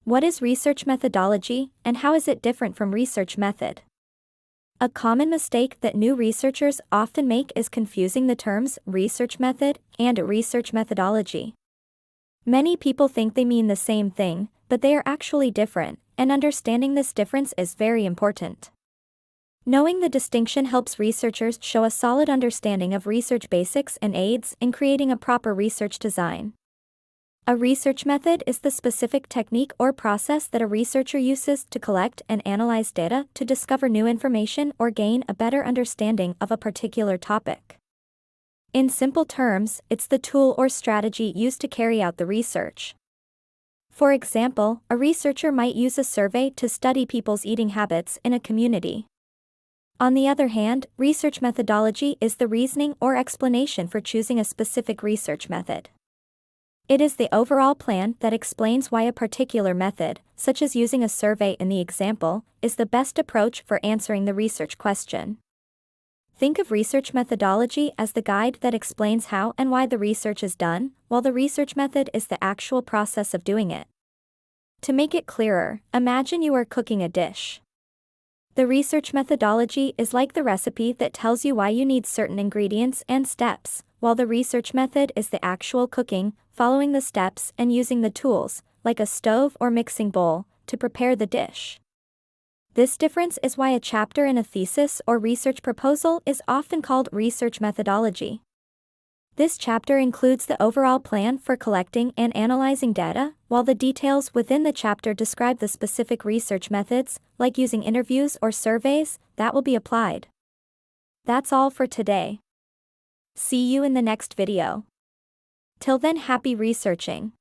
What is research methodology, and how is it different from research method? A common mistake that new researchers often make is confusing the terms research method and research methodology. Many people think they mean the same thing, but they are actually different, and understanding this difference is very important. Knowing the distinction helps researchers show a solid understanding of research basics and aids in creating a proper research design. A research method is the specific technique or process that a researcher uses to collect and analyze data to discover new information or gain a better understanding of a particular topic. In simple terms, it's the tool or strategy used to carry out the research. For example, a researcher might use a survey to study people's eating habits in a community. On the other hand, research methodology is the reasoning or explanation for choosing a specific research method. It is the overall plan that explains why a particular method, such as using a survey in the example, is the best approach for answering the research question. Think of research methodology as the guide that explains how and why the research is done, while the research method is the actual process of doing it. To make it clearer, imagine you are cooking a dish. The research methodology is like the recipe that tells you why you need certain ingredients and steps, while the research method is the actual cooking, following the steps and using the tools, like a stove or mixing bowl, to prepare the dish. This difference is why a chapter in a thesis or research proposal is often called research methodology. This chapter includes the overall plan for collecting and analyzing data, while the details within the chapter describe the specific research methods, like using interviews or surveys, that will be applied. That's all for today. See you in the next video. Till then, happy researching.